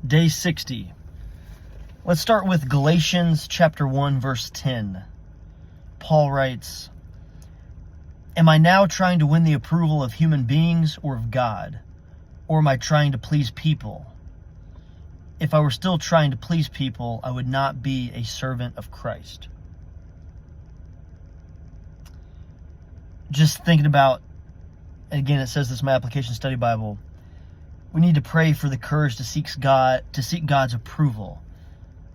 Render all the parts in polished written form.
Day 60. Let's start with Galatians chapter 1, verse 10. Paul writes, "Am I now trying to win the approval of human beings or of God? Or am I trying to please people? If I were still trying to please people, I would not be a servant of Christ." Just thinking about, again, it says this in my application study Bible, we need to pray for the courage to seek God's approval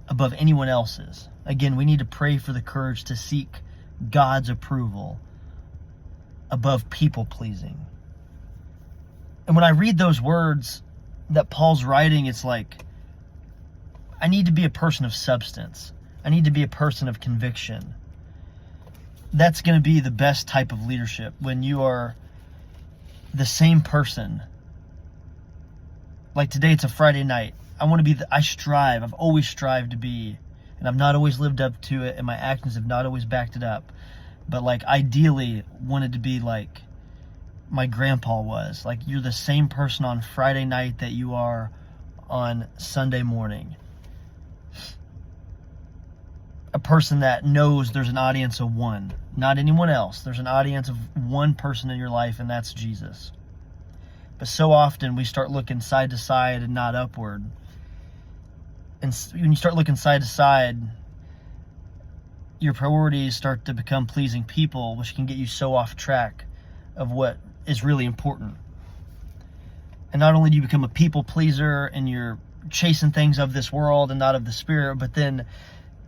above anyone else's. Again, we need to pray for the courage to seek God's approval above people pleasing. And when I read those words that Paul's writing, it's like, I need to be a person of substance. I need to be a person of conviction. That's going to be the best type of leadership, when you are the same person. Like today, it's a Friday night. I've always strived to be, and I've not always lived up to it, and my actions have not always backed it up. But ideally wanted to be like my grandpa was. You're the same person on Friday night that you are on Sunday morning. A person that knows there's an audience of one, not anyone else. There's an audience of one person in your life, and that's Jesus. But so often we start looking side to side and not upward. And when you start looking side to side, your priorities start to become pleasing people, which can get you so off track of what is really important. And not only do you become a people pleaser and you're chasing things of this world and not of the Spirit, but then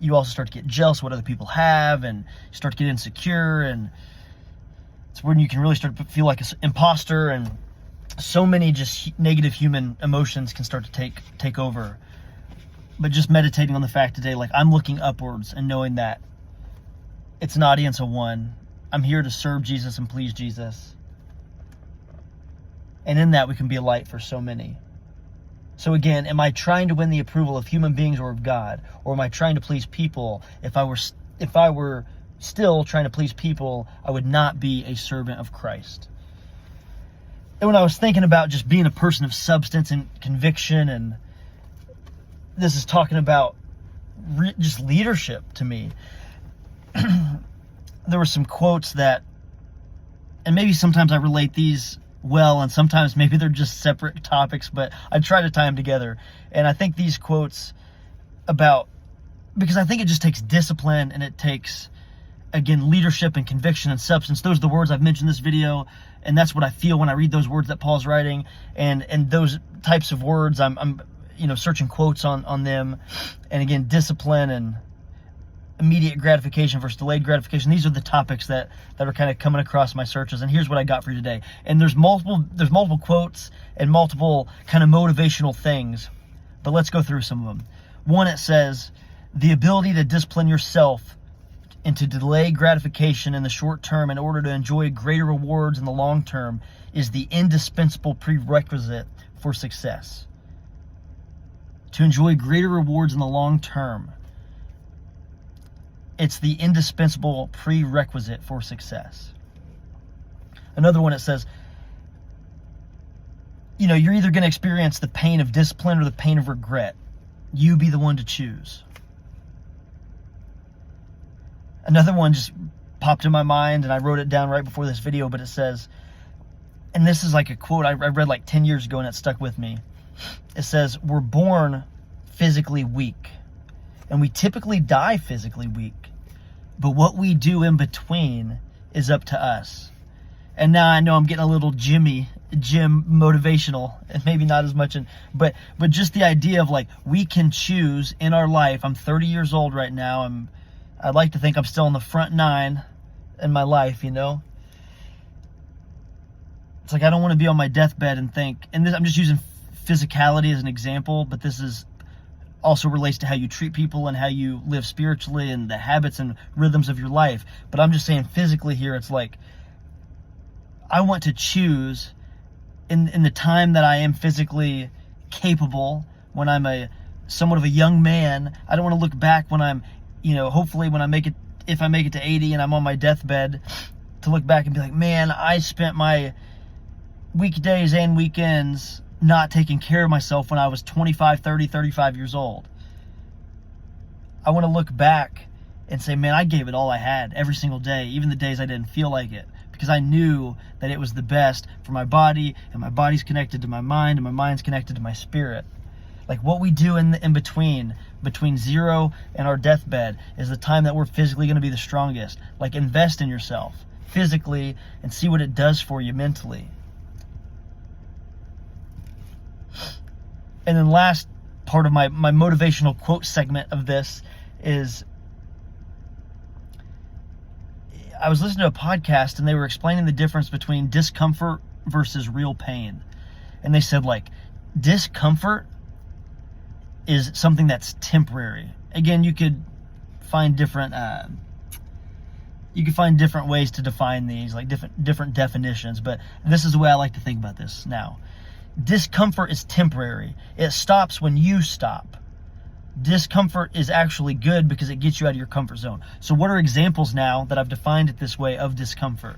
you also start to get jealous of what other people have, and you start to get insecure, and it's when you can really start to feel like an imposter, and so many just negative human emotions can start to take over. But just meditating on the fact today, I'm looking upwards and knowing that it's an audience of one. I'm here to serve Jesus and please Jesus. And in that, we can be a light for so many. So again, am I trying to win the approval of human beings or of God? Or am I trying to please people? If I were still trying to please people, I would not be a servant of Christ. And when I was thinking about just being a person of substance and conviction, and this is talking about just leadership to me, there were some quotes that, and maybe sometimes I relate these well, and sometimes maybe they're just separate topics, but I try to tie them together. And I think these quotes because I think it just takes discipline, and it takes, again, leadership and conviction and substance. Those are the words I've mentioned in this video, and that's what I feel when I read those words that Paul's writing. And those types of words, I'm searching quotes on them. And again, discipline and immediate gratification versus delayed gratification. These are the topics that are kind of coming across my searches. And here's what I got for you today. And there's multiple quotes and multiple kind of motivational things, but let's go through some of them. One, it says, "The ability to discipline yourself and to delay gratification in the short term in order to enjoy greater rewards in the long term is the indispensable prerequisite for success." To enjoy greater rewards in the long term, it's the indispensable prerequisite for success. Another one, it says, you're either going to experience the pain of discipline or the pain of regret. You be the one to choose. Another one just popped in my mind, and I wrote it down right before this video, but it says, and this is like a quote I read 10 years ago, and it stuck with me. It says, "We're born physically weak, and we typically die physically weak. But what we do in between is up to us." And now I know I'm getting a little gym motivational, and maybe not as much, but just the idea of we can choose in our life. I'm 30 years old right now. I'd like to think I'm still in the front 9 in my life, It's I don't want to be on my deathbed and think, and this, I'm just using physicality as an example, but this is also relates to how you treat people and how you live spiritually and the habits and rhythms of your life. But I'm just saying physically here, it's I want to choose in the time that I am physically capable, when I'm somewhat of a young man. I don't want to look back when I'm, hopefully when if I make it to 80 and I'm on my deathbed, to look back and be like, man, I spent my weekdays and weekends not taking care of myself when I was 25, 30, 35 years old. I want to look back and say, man, I gave it all I had every single day, even the days I didn't feel like it, because I knew that it was the best for my body, and my body's connected to my mind, and my mind's connected to my spirit. Like, what we do in between 0 and our deathbed is the time that we're physically going to be the strongest. Like, invest in yourself physically and see what it does for you mentally. And then last part of my motivational quote segment of this is, I was listening to a podcast and they were explaining the difference between discomfort versus real pain. And they said, like, discomfort is something that's temporary. Again, you could find different ways to define these, like different definitions, but this is the way I like to think about this now. Discomfort is temporary. It stops when you stop. Discomfort is actually good because it gets you out of your comfort zone. So what are examples now that I've defined it this way of discomfort?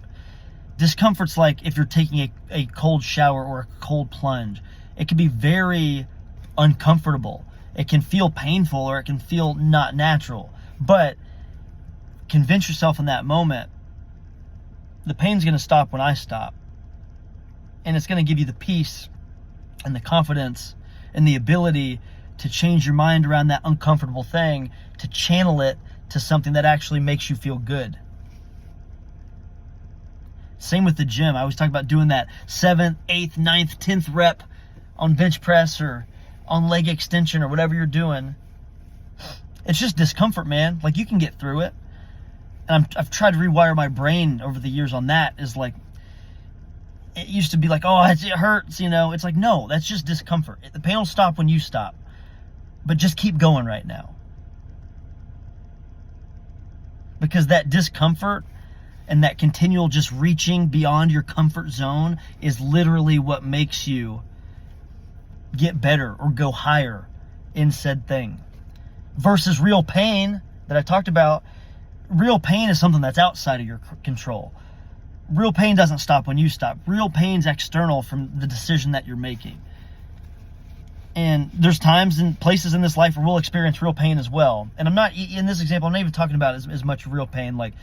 Discomfort's like if you're taking a cold shower or a cold plunge. It can be very uncomfortable. It can feel painful or it can feel not natural. But convince yourself in that moment, the pain's going to stop when I stop. And it's going to give you the peace and the confidence and the ability to change your mind around that uncomfortable thing, to channel it to something that actually makes you feel good. Same with the gym. I always talk about doing that 7th, 8th, 9th, 10th rep on bench press or on leg extension or whatever you're doing. It's just discomfort, man. Like, you can get through it. And I've tried to rewire my brain over the years on that. Is like, it used to be like, oh, it hurts, you know. It's like, no, that's just discomfort. The pain will stop when you stop. But just keep going right now. Because that discomfort and that continual just reaching beyond your comfort zone is literally what makes you get better or go higher in said thing. Versus real pain that I talked about. Real pain is something that's outside of your control. Real pain doesn't stop when you stop. Real pain's external from the decision that you're making. And there's times and places in this life where we'll experience real pain as well. And I'm not, in this example, I'm not even talking about as much real pain. Like,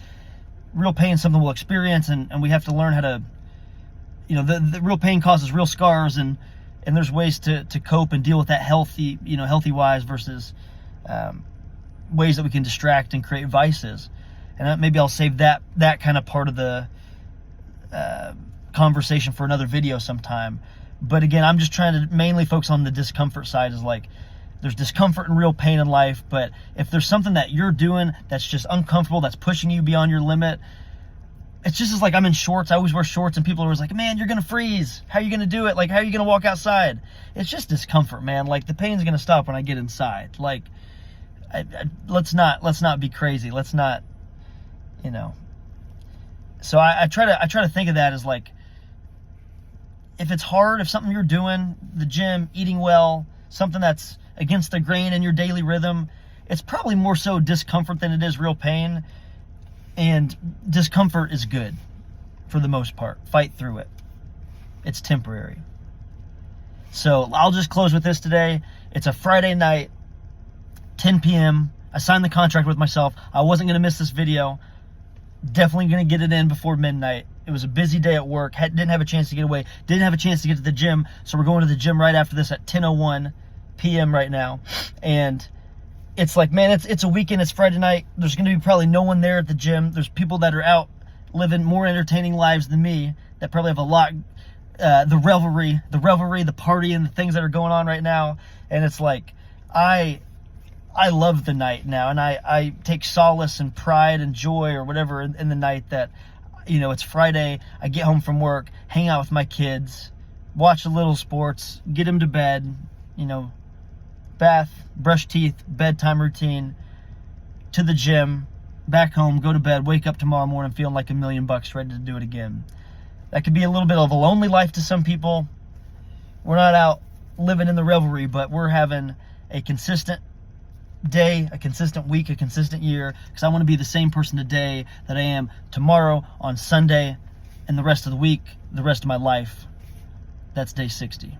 real pain is something we'll experience, and we have to learn how to, you know, the real pain causes real scars, and there's ways to cope and deal with that healthy wise versus ways that we can distract and create vices. And maybe I'll save that kind of part of the conversation for another video sometime. But again, I'm just trying to mainly focus on the discomfort side. Is like, there's discomfort and real pain in life, but if there's something that you're doing that's just uncomfortable, that's pushing you beyond your limit, it's just as like, I'm in shorts. I always wear shorts, and people are always like, man, you're going to freeze. How are you going to do it? Like, how are you going to walk outside? It's just discomfort, man. Like, the pain's going to stop when I get inside. Like, let's not be crazy. Let's not, you know. So I try to think of that as like, if it's hard, if something you're doing, the gym, eating well, something that's against the grain in your daily rhythm, it's probably more so discomfort than it is real pain. And discomfort is good for the most part. Fight through it. It's temporary. So I'll just close with this today. It's a Friday night, 10 p.m. I signed the contract with myself. I wasn't going to miss this video. Definitely going to get it in before midnight. It was a busy day at work. Didn't have a chance to get away. Didn't have a chance to get to the gym. So we're going to the gym right after this at 10:01 p.m. right now. And it's like, man, it's a weekend. It's Friday night. There's going to be probably no one there at the gym. There's people that are out living more entertaining lives than me that probably have a lot, the revelry, the party, and the things that are going on right now. And it's like, I love the night now, and I take solace and pride and joy or whatever in the night that, you know, it's Friday. I get home from work, hang out with my kids, watch a little sports, get them to bed, you know, bath, brush teeth, bedtime routine, to the gym, back home, go to bed, wake up tomorrow morning feeling like $1 million, ready to do it again. That could be a little bit of a lonely life to some people. We're not out living in the revelry, but we're having a consistent day, a consistent week, a consistent year, because I want to be the same person today that I am tomorrow, on Sunday, and the rest of the week, the rest of my life. That's day 60.